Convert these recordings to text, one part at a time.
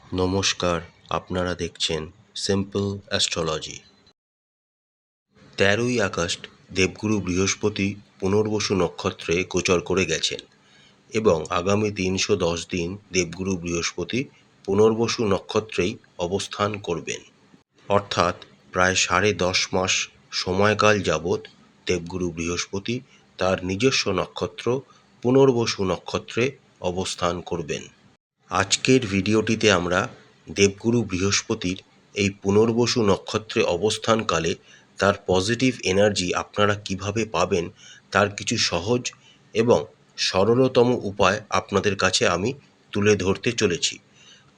নমস্কার, আপনারা দেখছেন সিম্পল অ্যাস্ট্রোলজি। ১৩ই আগস্ট দেবগুরু বৃহস্পতি পুনর্বসু নক্ষত্রে গোচর করে গেছেন এবং আগামী ৩১০ দিন দেবগুরু বৃহস্পতি পুনর্বসু নক্ষত্রেই অবস্থান করবেন। অর্থাৎ প্রায় ১০.৫ মাস সময়কাল যাবৎ দেবগুরু বৃহস্পতি তার নিজস্ব নক্ষত্র পুনর্বসু নক্ষত্রে অবস্থান করবেন। আজকের ভিডিওটিতে আমরা দেবগুরু বৃহস্পতির এই পুনর্বসু নক্ষত্রে অবস্থানকালে তার পজিটিভ এনার্জি আপনারা কিভাবে পাবেন তার কিছু সহজ এবং সরলতম উপায় আপনাদের কাছে আমি তুলে ধরতে চলেছি।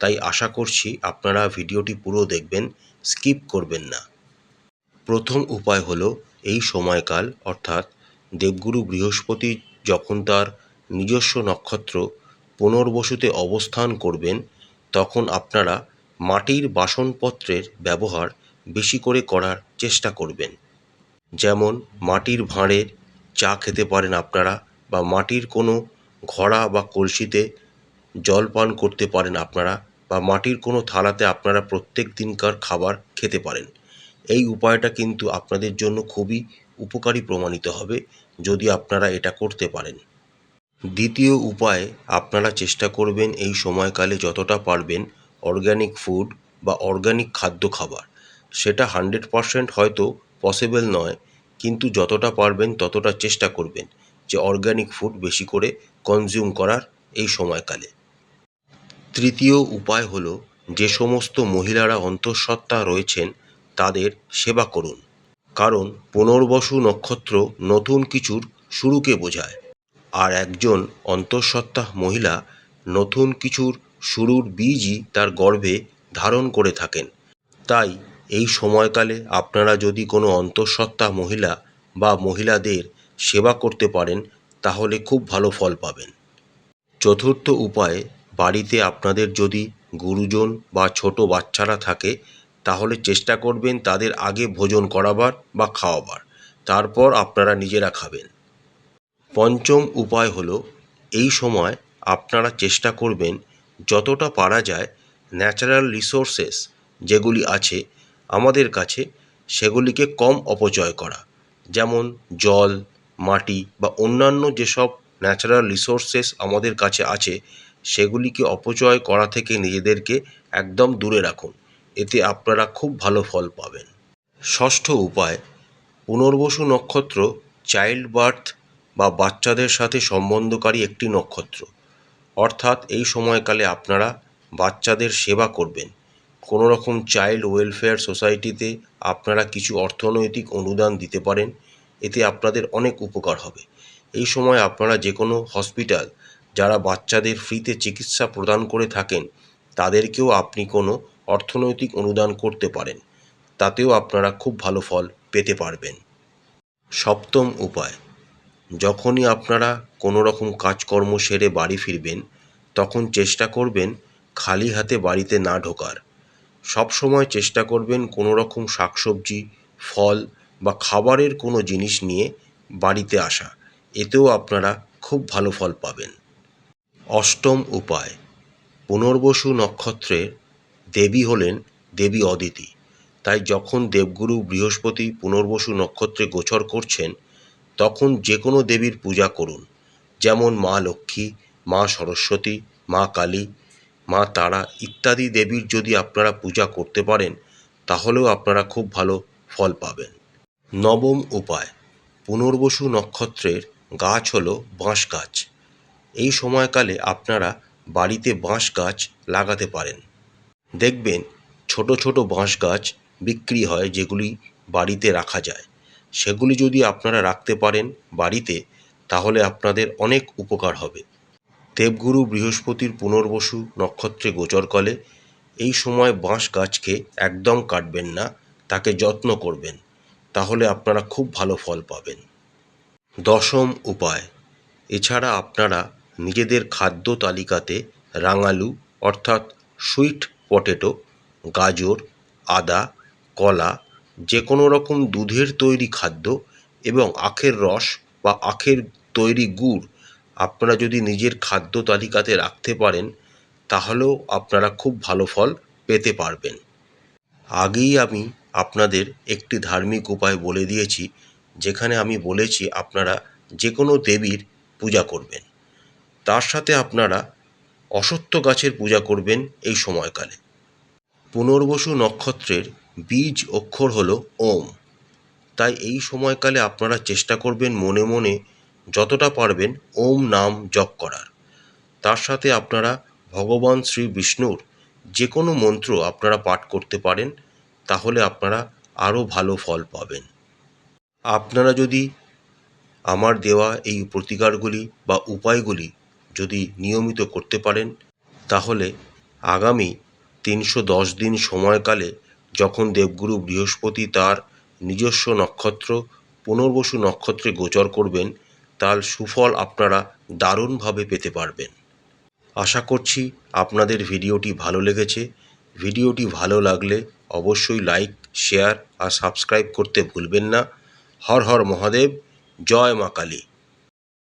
তাই আশা করছি আপনারা ভিডিওটি পুরো দেখবেন, স্কিপ করবেন না। প্রথম উপায় হলো এই সময়কাল অর্থাৎ দেবগুরু বৃহস্পতি যখন তার নিজস্ব নক্ষত্র পুনর্বসুতে অবস্থান করবেন তখন আপনারা মাটির বাসনপত্রের ব্যবহার বেশি করে করার চেষ্টা করবেন। যেমন মাটির ভাঁড়ের চা খেতে পারেন আপনারা, বা মাটির কোনো ঘড়া বা কলসিতে জল পান করতে পারেন আপনারা, বা মাটির কোনো থালাতে আপনারা প্রত্যেক দিনকার খাবার খেতে পারেন। এই উপায়টা কিন্তু আপনাদের জন্য খুবই উপকারী প্রমাণিত হবে যদি আপনারা এটা করতে পারেন। দ্বিতীয় উপায়ে আপনারা চেষ্টা করবেন এই সময়কালে যতটা পারবেন অর্গ্যানিক ফুড বা অর্গ্যানিক খাদ্য খাবার। সেটা 100% হয়তো পসিবল নয়, কিন্তু যতটা পারবেন ততটা চেষ্টা করবেন যে অর্গ্যানিক ফুড বেশি করে কনজিউম করার এই সময়কালে। তৃতীয় উপায় হলো যে সমস্ত মহিলারা অন্তঃসত্ত্বা রয়েছেন তাদের সেবা করুন, কারণ পুনর্বসু নক্ষত্র নতুন কিছুর শুরুকে বোঝায়। আর একজন অন্তঃসত্ত্বা মহিলা নতুন কিছুর শুরুর বীজই তার গর্ভে ধারণ করে থাকেন। তাই এই সময়কালে আপনারা যদি কোনো অন্তঃসত্ত্বা মহিলা বা মহিলাদের সেবা করতে পারেন তাহলে খুব ভালো ফল পাবেন। চতুর্থ উপায়ে বাড়িতে আপনাদের যদি গুরুজন বা ছোট বাচ্চারা থাকে তাহলে চেষ্টা করবেন তাদের আগে ভোজন করাবার বা খাওয়াবার, তারপর আপনারা নিজেরা খাবেন। পঞ্চম উপায় হলো এই সময় আপনারা চেষ্টা করবেন যতটা পারা যায় ন্যাচারাল রিসোর্সেস যেগুলি আছে আমাদের কাছে সেগুলিকে কম অপচয় করা। যেমন জল, মাটি বা অন্যান্য যেসব ন্যাচারাল রিসোর্সেস আমাদের কাছে আছে সেগুলিকে অপচয় করা থেকে নিজেদেরকে একদম দূরে রাখুন, এতে আপনারা খুব ভালো ফল পাবেন। ষষ্ঠ উপায়, পুনর্বসু নক্ষত্র চাইল্ড বার্থ বা বাচ্চাদের সাথে সম্বন্ধকারী একটি নক্ষত্র। অর্থাৎ এই সময়কালে আপনারা বাচ্চাদের সেবা করবেন। কোনো রকম চাইল্ড ওয়েলফেয়ার সোসাইটিতে আপনারা কিছু অর্থনৈতিক অনুদান দিতে পারেন, এতে আপনাদের অনেক উপকার হবে। এই সময় আপনারা যে কোনো হসপিটাল যারা বাচ্চাদের ফ্রিতে চিকিৎসা প্রদান করে থাকেন তাদেরকেও আপনি কোনো অর্থনৈতিক অনুদান করতে পারেন, তাতেও আপনারা খুব ভালো ফল পেতে পারবেন। সপ্তম উপায়, যখনই আপনারা কোনো রকম কাজকর্ম সেরে বাড়ি ফিরবেন তখন চেষ্টা করবেন খালি হাতে বাড়িতে না ঢোকার। সবসময় চেষ্টা করবেন কোনো রকম শাকসবজি, ফল বা খাবারের কোনো জিনিস নিয়ে বাড়িতে আসা, এতেও আপনারা খুব ভালো ফল পাবেন। অষ্টম উপায়, পুনর্বসু নক্ষত্রের দেবী হলেন দেবী অদিতি। তাই যখন দেবগুরু বৃহস্পতি পুনর্বসু নক্ষত্রে গোচর করছেন তখন যে কোনো দেবীর পূজা করুন। যেমন মা লক্ষ্মী, মা সরস্বতী, মা কালী, মা তারা ইত্যাদি দেবীর যদি আপনারা পূজা করতে পারেন তাহলেও আপনারা খুব ভালো ফল পাবেন। নবম উপায়, পুনর্বসু নক্ষত্রের গাছ হলো বাঁশ গাছ। এই সময়কালে আপনারা বাড়িতে বাঁশ গাছ লাগাতে পারেন। দেখবেন ছোট ছোট বাঁশ গাছ বিক্রি হয় যেগুলি বাড়িতে রাখা যায়। সেগুলি যদি আপনারা রাখতে পারেন বাড়িতে তাহলে আপনাদের অনেক উপকার হবে। দেবগুরু বৃহস্পতির পুনর্বসু নক্ষত্রে গোচরকালে এই সময় বাঁশ গাছকে একদম কাটবেন না, তাকে যত্ন করবেন, তাহলে আপনারা খুব ভালো ফল পাবেন। দশম উপায়, এছাড়া আপনারা নিজেদের খাদ্য তালিকাতে রাঙালু অর্থাৎ সুইট পটেটো, গাজর, আদা, কলা, যে কোনো রকম দুধের তৈরি খাদ্য এবং আখের রস বা আখের তৈরি গুড় আপনারা যদি নিজের খাদ্য তালিকাতে রাখতে পারেন তাহলেও আপনারা খুব ভালো ফল পেতে পারবেন। আগেই আমি আপনাদের একটি ধার্মিক উপায় বলে দিয়েছি, যেখানে আমি বলেছি আপনারা যে কোনো দেবীর পূজা করবেন। তার সাথে আপনারা অশ্বত্থ গাছের পূজা করবেন এই সময়কালে। পুনর্বসু নক্ষত্রের বীজ অক্ষর হলো ওম। তাই এই সময়কালে আপনারা চেষ্টা করবেন মনে মনে যতটা পারবেন ওম নাম জপ করার। তার সাথে আপনারা ভগবান শ্রী বিষ্ণুর যে কোনো মন্ত্র আপনারা পাঠ করতে পারেন, তাহলে আপনারা আরও ভালো ফল পাবেন। আপনারা যদি আমার দেওয়া এই প্রতিকারগুলি বা উপায়গুলি যদি নিয়মিত করতে পারেন, তাহলে আগামী 310 দিন সময়কালে যখন দেবগুরু বৃহস্পতি তার নিজস্ব নক্ষত্র পুনর্বসু নক্ষত্রে গোচর করবেন, তার সুফল আপনারা দারুণভাবে পেতে পারবেন। আশা করছি আপনাদের ভিডিওটি ভালো লেগেছে। ভিডিওটি ভালো লাগলে অবশ্যই লাইক, শেয়ার আর সাবস্ক্রাইব করতে ভুলবেন না। হর হর মহাদেব, জয় মা কালী।